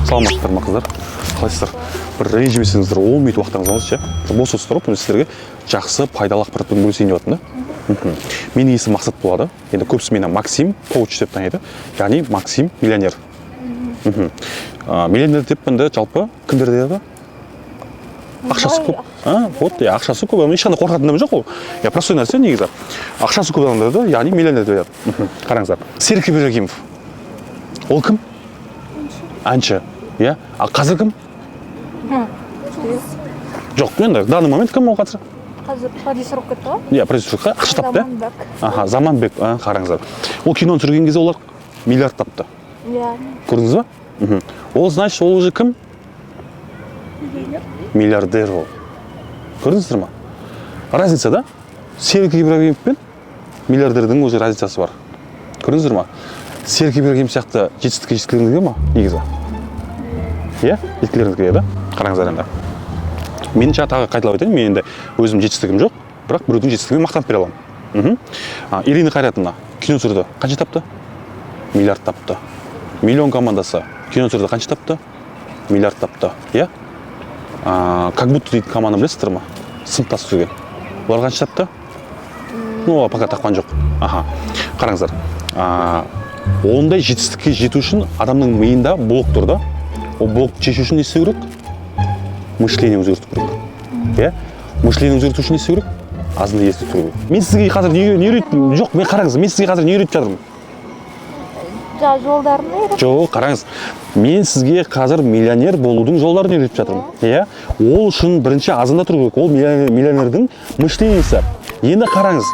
Саламатсыздар ма қыздар? Қалайсыздар? Бір ренжімесеңіздер 10 минут уақытыңызды алыңыз ше. Бос отырып мен сіздерге жақсы пайдалы ақпаратпен бөлісейін деп жатырмын да. Менің есімім Мақсат болады. Енді көбісі мені Максим коуч деп таниды. Яғни Максим миллионер. Миллионер деп енді жалпы кімдер дейді? Ақшасы көп. Вот, ақшасы көп. Ешқандай қорқатыным жоқ ол. Простой нәрсе негізі. Ақшасы көп адамдарды, яғни миллионер деп айтады. Қараңыздар. Серік Ибрагимов. Ол кім? Әнші. Иә? А қазір кім? Жоқ, енді данный момент кім ол қазір? Қазір продюсер болып кетті ғой? Иә, продюсер. Ақша тапты. Заманбек. Заманбек, қараңыздар. Ол киноны түсірген кезде олар миллиард тапты. Иә. Көрдіңіз ба? Ол, значит, ол уже кім? Миллиардер ол. Көрдіңіздер ма? Разница, да? Серік Ибрагимов пен миллиардердің уже разницасы бар. Көрдіңіздер ма? Серік Ибрагимов сияқты жетістікке жеткілеріңізге ма? Негізі. Иә? Жеткілеріңізге, да? Қараңыздар енді. Мен тағы қайталап айтайын, мен енді өзім жетістігім жоқ, бірақ біреудің жетістігімен мақтанып бере аламын. Ирина Қайратовна кино түсірді, қанша тапты? Миллиард тапты. Миллион командасы кино түсірді, қанша тапты? Миллиард тапты. Иә? Как будто дейді команда білесіздер ма? Сыныптас түсірген. Олар қанша тапты? Ну, пока тапқан жоқ. Қараңыздар. Ондай жетістікке жету үшін адамның миында блок тұр да. Ол блокты шешу үшін не істеу керек? Мышление өзгерту керек. Иә? Мышление өзгерту үшін не істеу керек? Азында естіп тұру керек. Мен сізге қазір не үйреттім? Жоқ, мен қараңыз, мен сізге қазір не үйретіп жатырмын? Жолдарын үйретіп. Жоқ, қараңыз. Мен сізге қазір миллионер болудың жолдарын үйретіп жатырмын. Иә? Ол үшін бірінші азында тұру керек. Ол миллионердің мышлениесі. Енді қараңыз,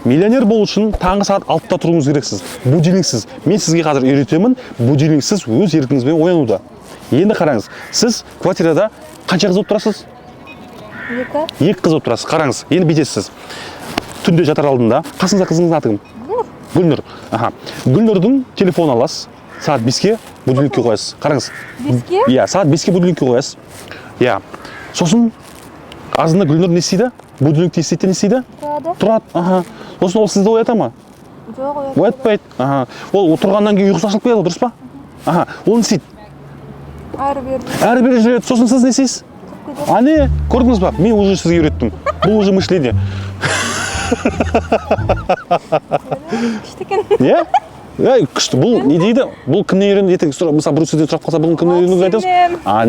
миллионер болу үшін таңғы сағат 6-та тұруыңыз керексіз. Будильниксіз. Мен сізге қазір үйретемін, будильниксіз өз еркіңізбен оянуда. Енді қараңыз, сіз квартирада қанша қыз болып тұрасыз? Екі қыз болып тұрасыз. Қараңыз, енді бүйтесіз. Түнде жатар алдында қасыңызда қызыңыздың аты кім? Гүлнұр. Гүлнұрдың телефонын аласыз. Сағат 5-ке будильникке қоясыз. Қараңыз. 5-ке? Иә, сағат 5-ке будильникке қоясыз. Иә. Сосын азында Гүлнұр не істейді? Будильникті естейді, не істейді? Тұрады. Сосын ол сізді оята ма? Жоқ, оятпайды. Ол тұрғаннан кейін ұйқысы ашылып қояды, дұрыс па? Ол не істейді? Әрі-бері жүреді. Сосын сіз не істейсіз? Не, көрдіңіз ба? Мен уже сізге үйреттім. Бұл уже мышление. Күшті екен. Иә? Күшті. Бұл не дейді? Бұл кімнен үйренді? Мысалы, бір сөзден сұрап қалса, бұл кімнен үйренді айтасыз?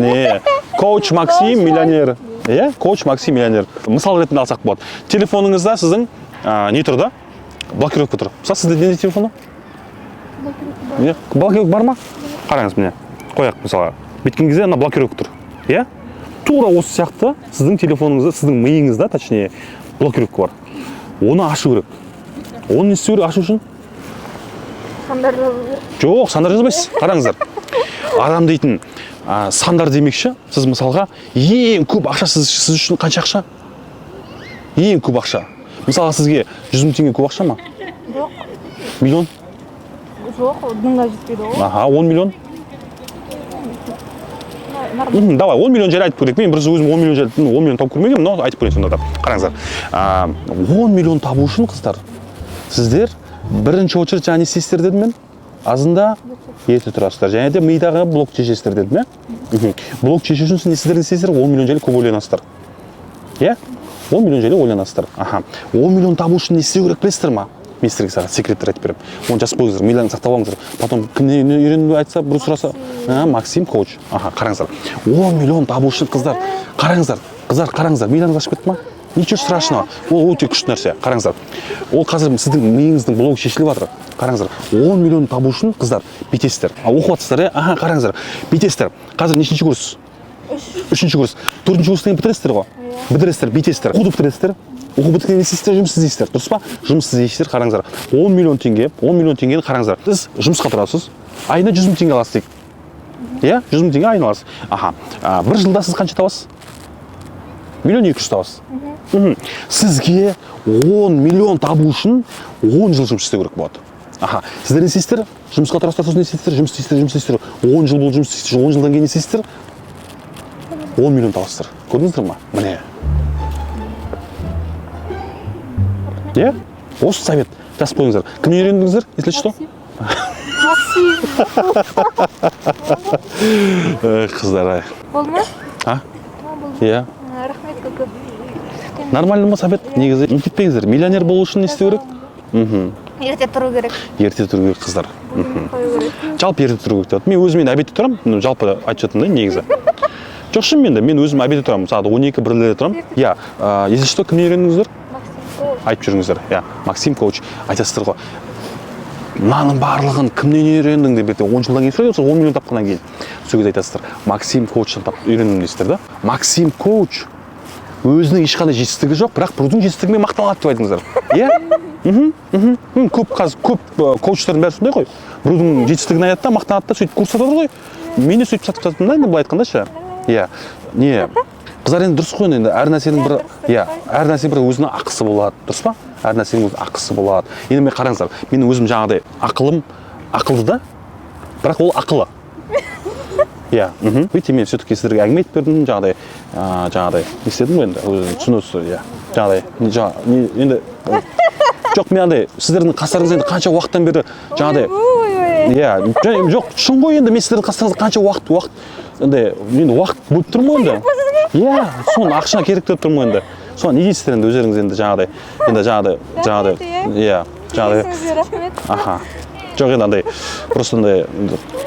Не, коуч Максим миллионер. Иә? Коуч Максим миллионер. Мысал ретінде алсақ болады. Телефоныңызда сіздің не тұр да? Блокировка тұр. Мысалы, сізде не телефоны? Блокировка бар ма? Қараңыз міне. Қояқ мысалы. Біткен кезде ана блокировка тұр. Иә? Тура осы сияқты сіздің телефоныңызда, сіздің миыңызда, точнее, блокировка бар. Оны ашу керек. Оны не істеу керек ашу үшін? Сандар жазу керек. Жоқ, сандар жазбайсыз. Қараңыздар. Адам дейтін сандар демекші, сіз мысалға ең көп ақша сіз үшін қанша ақша? Ең көп ақша. Мысалға сізге 100 мың теңге көп ақша ма? Жоқ. Миллион? Жоқ, дыңға жетпейді ғой. 10 миллион? Давай, 10 миллион жайлы айтып көрейік. Мен бірінші өзім 10 миллион жайлы 10 миллион тауып көрмегенмін, но айтып көрейін сонда да. Қараңыздар. 10 миллион табу үшін қыздар, сіздер бірінші очередь жаңа не істейсіздер дедім мен? Азында ерте тұрасыздар. Және де мидағы блок шешесіздер дедім, иә? Блок шешу үшін сіз не істейсіздер? 10 миллион жайлы көп ойланасыздар. Иә? 10 миллион жайлы ойланасыздар. 10 миллион табу үшін не істеу керек білесіздер ма? Мен сіздерге саған секреттер айтып беремін. Оны жазып қойыңыздар, миллионды сақтап алыңыздар. Потом кімнен үйренді айтса, бір сұраса, Максим коуч. Қараңыздар. 10 миллион табу үшін қыздар, қараңыздар. Қыздар, қараңыздар, миллионыңыз ашып кетті ма? Ничего страшного. Ол өте күшті нәрсе. Қараңыздар. Ол қазір сіздің миыңыздың блогы шешіліп жатыр. Қараңыздар. 10 миллион табу үшін қыздар бүйтесіздер. Оқып жатсыздар, иә? Қараңыздар. Бүйтесіздер. Қазір нешінші курс? 3-ші курс. 4-ші курстан бітіресіздер ғой? Бітіресіздер, бүйтесіздер. Оқуды бітіресіздер. Оқу біткеннен не істейсіздер? Жұмыс іздейсіздер. Дұрыс па? Жұмыс іздейсіздер. Қараңыздар. 10 миллион теңгені қараңыздар. Сіз жұмысқа тұрасыз. Айына 100 мың теңге аласыз дейік. Иә? 100 мың теңге айына аласыз. Бір жылда сіз қанша табасыз? 1 200 000 табасыз. Сізге 10 миллион табу үшін 10 жыл жұмыс істеу керек болады. Сіздер не істейсіздер? Жұмысқа тұрасыздар, сосын не істейсіздер? Жұмыс істейсіздер. 10 жыл бұл жұмыс істейсіздер. 10 жылдан кейін не істейсіздер? 10 миллион табасыздар. Көрдіңіздер ма? Міне. Иә? Осы совет. Жазып қойыңыздар. Кімнен үйрендіңіздер? Если что? Қыздар ай. Болды ма? А? Болды. Иә. Рахмет көп. Нормально ма совет? Негізі ұмытпаңыздар. Миллионер болу үшін не істеу керек? Ерте тұру керек. Ерте тұру керек қыздар. Қою керек. Жалпы ерте тұру керек дейді. Мен өзім обедте тұрамын. Жалпы айтып жатырмын да негізі. Жоқ шын мен өзім обедте тұрамын. Сағат 12-1-лерде тұрамын. Иә, если что, кімнен үйрендіңіздер? Айтып жүріңіздер. Иә, Максим коуч. Айтасыздар ғой. Мынаның барлығын кімнен үйрендің деп ертең 10 жылдан кейін сұрайды, 10 миллион тапқаннан кейін. Сол кезде айтасыздар. Максим коучтан үйрендім дейсіздер да. Максим коуч өзінің ешқандай жетістігі жоқ, бірақ біреудің жетістігімен мақтанады деп айтыңыздар. Иә? Көп коучтардың бәрі сондай ғой. Біреудің жетістігін айтады да, мақтанады да, сөйтіп курс сатады ғой. Мен де сөйтіп сатып жатырмын да, енді былай айтқанда ше. Иә. Не? Қыздар енді дұрыс қой енді, әр нәрсенің бір, иә, әр нәрсе бір өзінің ақысы болады, дұрыс па? Әр нәрсенің өз ақысы болады. Енді мен қараңыздар, менің өзім жаңағыдай ақылым ақылды да, бірақ ол ақылы. Иә, өйте мен все-таки сіздерге әңгіме айтып бердім, жаңағыдай не істедім ғой енді, түсінесіздер, иә. Жаңағыдай, енді, жоқ мен андай, сіздердің қастарыңыз енді қанша уақыттан бері жаңағыдай, иә, жоқ, шын ғой енді мен сіздердің қастарыңызға қанша уақыт, енді уақыт бөліп тұрмын ғой енді. Иә, соны ақшаңа керек деп тұрмын енді. Соны не дейсіздер енді өздеріңіз енді жаңағыдай, иә, жаңағыдай. Аха. Жоқ енді андай, просто андай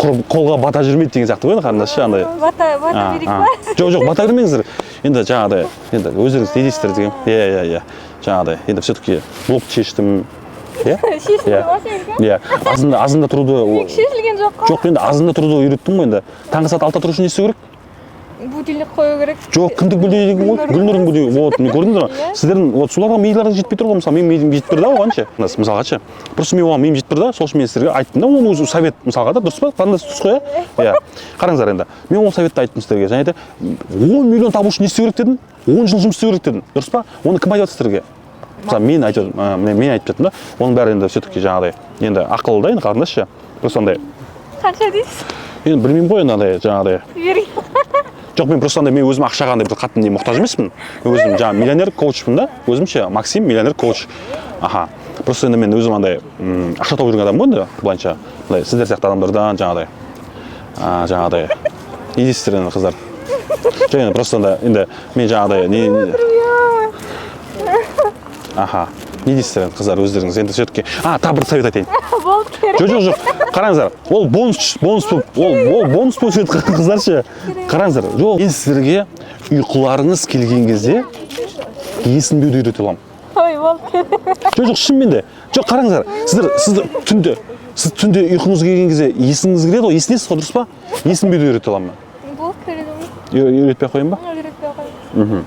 қолға бата жүрмейді деген сияқты ғой енді қарындас ше андай. Бата берейік па? Жоқ, бата бермеңіздер. Енді жаңағыдай, енді өздеріңіз не дейсіздер деген. Иә. Жаңағыдай, енді все-таки блок шештім. Иә? Шешілді ма сенікі? Иә, азында тұруды. Шешілген жоқ қой. Жоқ, енді азында тұруды үйреттім ғой енді. Таңғы сағат 6-да тұру үшін не істеу керек? Будильник қою керек. Жоқ, кімдік будильник ғой? Гүлнұрдың будильнигі. Вот, мен көрдіңдер ме? Сіздердің вот соларға мийларыңыз жетпей тұр ғой, мысалы менің миым жетіп тұр да оған ше. Мысалға ше. Просто мен оған миым жетіп тұр да, сол үшін мен сіздерге айттым да, оны өзі совет мысалға да, дұрыс па? Қарындас дұрыс қой, иә. Қараңыздар енді. Мен ол советті айттым сіздерге. Және де 10 миллион табу үшін не істеу керек дедім? 10 жыл жұмыс істеу керек дедім. Дұрыс па? Оны кім айтады сіздерге? Мысалы мен айтып жатырмын да. Оның бәрі енді все-таки жаңағыдай, енді ақылды да енді қарындас ше. Просто андай. Қанша дейсіз? Енді білмеймін ғой енді андай жаңағыдай. Берейін. Жоқ, мен просто андай мен өзім ақшаға андай бір қатты не мұқтаж емеспін. Мен өзім жаңа миллионер коучпын да. Өзімше Максим миллионер коуч. Аха. Просто енді мен өзім андай ақша тауып жүрген адаммын ғой енді былайынша. Мындай сіздер сияқты адамдардан жаңағыдай. Не дейсіздер енді қыздар? Жоқ енді просто енді мен жаңағыдай Аха. Не дейсіздер енді қыздар өздеріңіз енді все-таки. Тағы бір совет айтайын. Болды керек. Жоқ. Қараңыздар. Ол бонус болып қыздар ше. Қараңыздар. Жоқ, мен сіздерге ұйқыларыңыз келген кезде есінбеуді үйрете аламын. Ой, болды керек. Жоқ, шынымен де. Жоқ, қараңыздар. Сіз түнде ұйқыңыз келген кезде есіңіз кіреді ғой, есінесіз ғой, дұрыс па? Есінбеуді үйрете аламын. Болды керек. Үйретпей ақ қояйын ба? Үйретпей қояйын.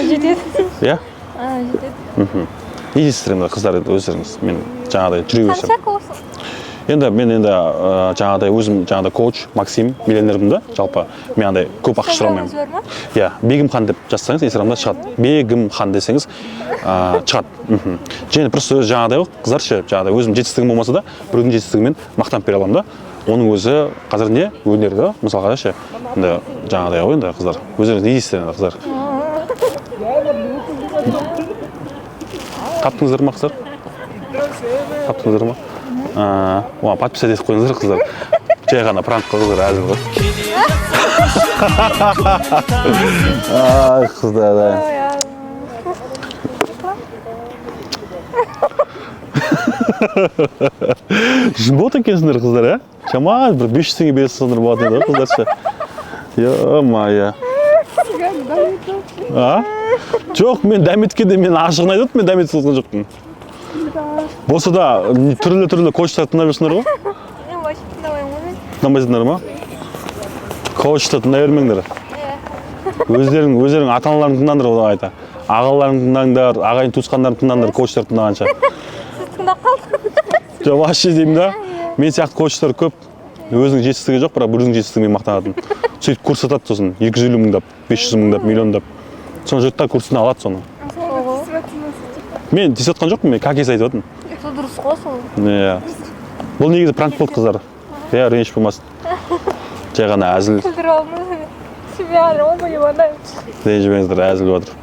Жетеді. Иә? Жетеді. Не дейсіздер енді қыздар өздеріңіз? Мен жаңағыдай жүре берсем. Қанша болсын? Енді мен жаңағыдай өзім жаңағыдай коуч Максим миллионермін да, жалпы мен андай көп ақша сұрамаймын. Иә, Бегімхан деп жазсаңыз инстаграмда шығады. Бегімхан десеңіз шығады. Және просто жаңағыдай ғой, қыздар ше, жаңағыдай өзім жетістігім болмаса да, біреудің жетістігімен мақтанып бере аламын да. Оның өзі қазір не? Өнер да, мысалға ше. Енді жаңағыдай ғой енді қыздар. Өздеріңіз не дейсіздер енді қыздар? Таптыңыздар ма қыздар? Таптыңыздар ма? Оған подписать етіп қойыңыздар қыздар. Жай ғана пранк қыздар әзіл ғой. Қыздар, да. Жынбот екенсіңдер қыздар, ә? Шамас бір 500 теңге бересіңдер болатын еді ғой қыздар ше. Е-мая. Жоқ, мен дәметкенде мен ашығын айтып, мен дәмет сылған жоқпын. Болса да түрлі коучтарды тыңдап жүрсіңдер ғой? Мен вообще тыңдамаймын ғой. Тыңдамайсыңдар ма? Коучты тыңдай бермеңдер. Өздерің ата-аналарың тыңдаңдар одан айта. Ағаларың тыңдаңдар, ағайын туысқандарын тыңдаңдар, коучтарды тыңдағанша. Сіз тыңдап қалдыңыз. Жоқ, вообще деймін да. Мен сияқты коучтар көп. Өзінің жетістігі жоқ, бірақ біреудің жетістігімен мақтанатын. Сөйтіп курс сатады сосын 250 мыңдап, 500 мыңдап, миллиондап. Соны жұртта курсына алады соны. Мен десіп отқан жоқпын, мен какес айтып отырмын. Сол дұрыс қой сол. Иә. Бұл негізі пранк болды қыздар. Иә, реніш болмасын. Жай ғана әзіл. Күлдіріп алдыңыз. Ренжімеңіздер, әзіл отыр.